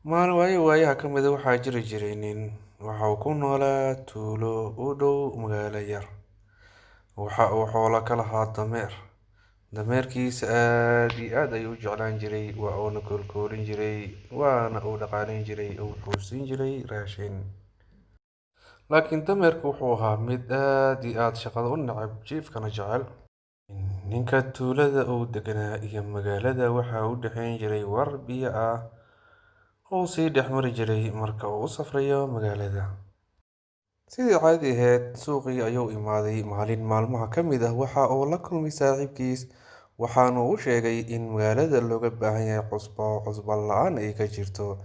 Maalin waayaha ka mid ah waxaa jiri jiray nin. Waxa uu ku noolaa tuulo u dhow magaalo yar. Waxa uu xoolo ka lahaa dameer. Dameerkiisa aad iyo aad ayuu u jeclaan jiray, waa uuna koolkoolin jiray, waana uu dhaqaaleyn jiray oo wuxuu siin jiray raashin. Laakiin dameerku wuxuu ahaa mid aad iyo aad shaqada u neceb, jiifkana jecel. Ninka tuulada uu deganaa iyo magaalada waxa u dhexeyn jiray war biyo ah oo sii dhex mari jiray marka uu u safrayo magaalada. Sidii caadi ahayd, suuqii ayuu imaaday maalin maalmaha ka mid ah. Waxa uu la kulmay saaxiibkiis, waxaana uu u sheegay in magaalada looga baahan yahay cusbo la'aan ay ka jirto.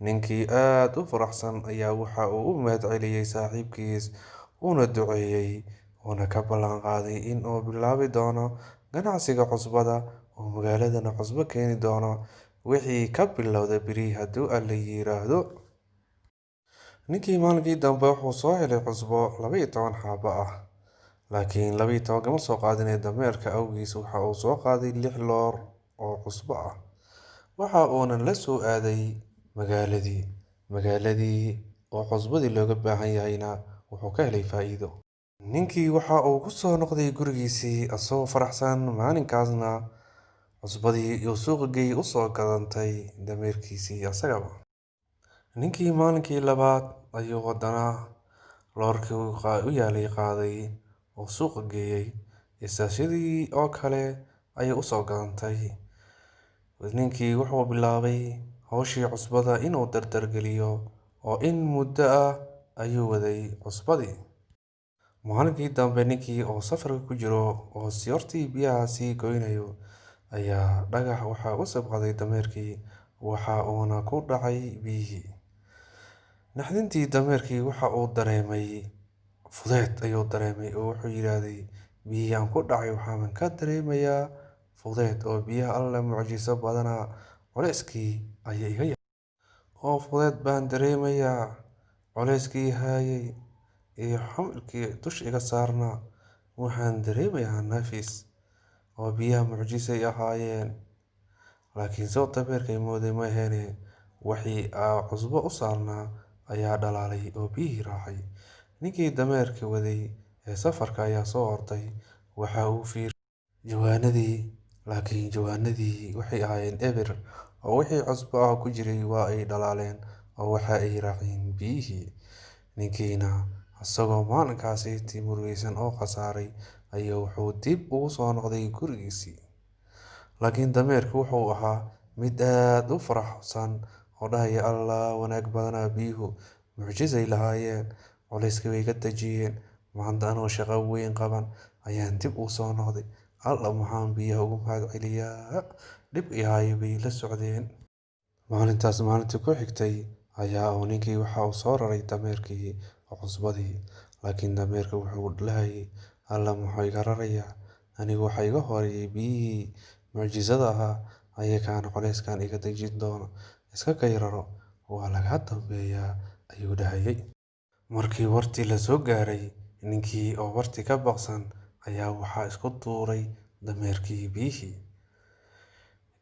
Ninkii aad u faraxsan ayaa waxa uu u mahadceliyay saaxiibkiis, una duceeyay, uuna ka ballan qaaday in uu bilaabi doono ganacsiga cusbada oo magaaladana cusbo keeni doono wixii ka bilowda beri haddii Alle yiraahdo. Ninkii maalinkii dambe wuxuu soo helay cusbo 12 xabo ah, laakiin 12 kama soo qaadin dameerka awgiis. Waxa uu soo qaaday 6 loor oo cusbo ah. Waxa uuna la soo aaday magaaladii oo cusbadii looga baahan yahayna wuxuu ka helay faa'iido. Ninkii waxa uu ku soo noqday gurigiisii asagoo faraxsan. Maalinkaasna cusbadii uu suuqa geeyey u soo gadantay dameerkiisii asagaba. Ninkii maalinkii labaad ayuu haddana loorkii u yaalay qaaday oo suuqa geeyey, isla sidii oo kale ayay u soo gadantay. Ninkii wuxuu bilaabay hawshii cusbada inuu dardar geliyo, oo in muddo ah ayuu waday cusbadii. Maalinkii dambe ninkii oo safarka ku jiro oo hortii biyaha sii goynayo ayaa dhagax waxa u sabqaday dameerkii, waxa uuna ku dhacay biyihii. Naxdintii dameerkii waxa uu dareemay fudayd ayuu dareemay oo wuxuu yiraahday, biyihii aan ku dhacay waxaan ka dareemayaa fudayd oo biyaha Alle mucjiso badana. Culeyskii ayay iga yar oo fudayd baan dareemayaa. Culeyskii hayay iyo xamuulkii dusha iga saarnaa waxaan dareemayaa nafis oo biyaha mucjisay ahaayeen. Laakiin soo dameerkay mooday ma ahayn, wixii cusbo u saarnaa ayaa dhalaalay oo biyihii raacay. Ninkii dameerka waday ee safarka ayaa soo orday. Waxa uu fiiriyay jawaanadii, laakiin jawaanadii waxay ahaayeen eber oo wixii cusbo ah ku jiray waa ay dhalaaleen oo waxa ay raaceen biyihii. Ninkiina asagoo maalinkaasi murugaysan oo khasaaray ayaa wuxuu dib ugu soo noqday gurigiisii. Laakiin dameerku wuxuu ahaa mid aad u faraxsan oo dhahaya, Allah wanaag badanaa, biyuhu mucjisay lahaayeen, culeyskii way ka dajiyeen. Maanta anoo shaqo weyn qaban ayaan dib u soo noqday. Alla maxaan biyaha ugu mahadceliyaa, dhib i haya bay la socdeen. Maalintaas maalintii ku xigtay ayaa ninkii waxa uu soo raray dameerkii oo cusbadii. Laakiin dameerka wuxuu lahayay, Alla muxuu iga rarayaa, anigu waxa iga horeeyay biyihii mucjisada ahaa, ayakaana culeyskan iga dajin doono. Iska kay raro, waa laga dambeeyaa ayuu dhahayay. Markii wartii la soo gaaray, ninkii oo wartii ka baqsan ayaa waxaa isku tuuray dameerkii biyihii.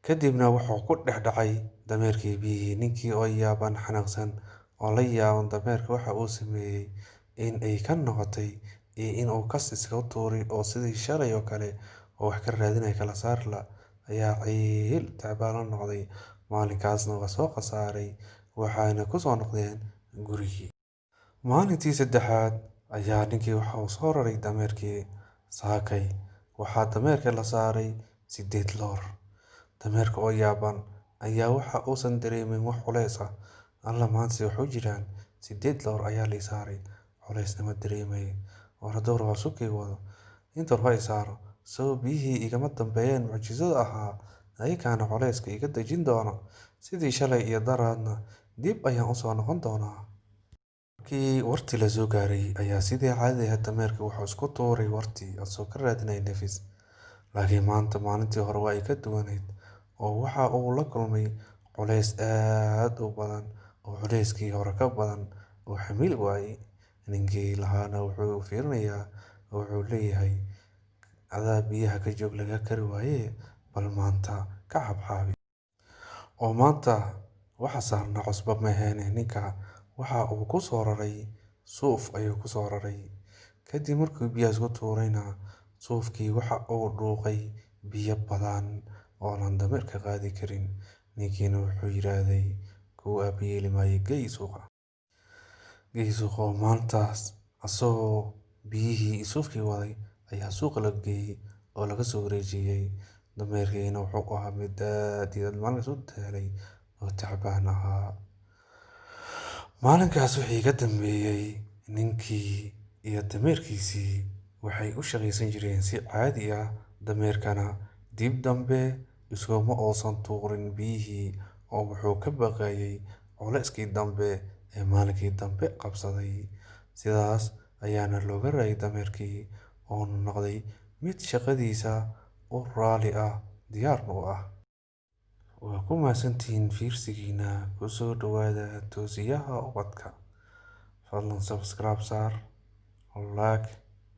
Kadibna wuxuu ku dhex dhacay dameerkii biyihii. Ninkii oo yaaban, xanaaqsan oo la yaaban dameerka waxa uu sameeyay in ay ka noqotay iyo in uu kas iska tuuray oo sidii shalay oo kale oo wax ka raadinaya kala saar la ayaa ciil tacbaan noqday. Maalinkaasna waa soo khasaaray, waxaana ku soo noqdeen gurigii. Maalintii saddexaad ayaa ninkii waxa uu soo raray dameerkii. Saakay waxaa dameerka la saaray 8 loor. Dameerka oo yaaban ayaa waxa uusan dareemin wax culeys ah. Alla maanta wuxuu jiraan 8 loor ayaa la saaray, culeysna ma dareemay. War door waa sukay wado inta hore saaro soo biyihii igama dambeeyeen mucjisada ahaa, ayakaana culeyska iga dajin doono sidii shalay iyo daraadna dib ayaan u soo noqon doonaa. Markii wartii la soo gaaray ayaa sidii caadi ahayd dameerka wuxuu isku tuuray wartii asoo ka raadinaya nafis. Laakiin maanta maalintii hore waa ay ka duwanayd oo waxa uu la kulmay culeys aad u badan oo culeyskii hore ka badan oo xamil waayay. Ninkii lahaana wuxuu fiirinayaa oo wuxuu leeyahay, adaa biyaha ka joog laga kari waaye, bal maanta ka xabxaabi oo maanta waxa saarnaa cusbo maahane. Ninka waxa uu ku soo raray suuf ayuu ku soo raray. Kadib markuu biyahaas ku tuurayna, suufkii waxa uu dhuuqay biyo badan oo aan dameerka qaadi karin. Ninkiina wuxuu yiraahday kuwa aabyeeli maayo gey suuqa. Gey suuqa oo maantaas asagoo biyihii iyo suufkii waday ayaa suuqa la geeyay oo laga soo wareejiyay. Dameerkiina wuxuu ahaa mid aad iyo aad maalinkaas u daalay oo tacbaan ahaa. Maalinkaas wixii ka dambeeyay, ninkii iyo dameerkiisii waxay u shaqaysan jireen si caadi ah. Dameerkana dib dambe iskuma uusan tuurin biyihii oo wuxuu ka baqayay culeyskii dambe ee maalinkii dambe qabsaday. Sidaas ayaana looga raayay dameerkii oo noqday mid shaqadiisa u raali ah, diyaarna u ah. Waa ku mahadsantihiin fiirsigiina. Ku soo dhawaada toosiyaha ubadka. Fadlan subscribe saar, like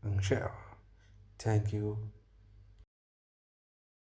and share. Thank you.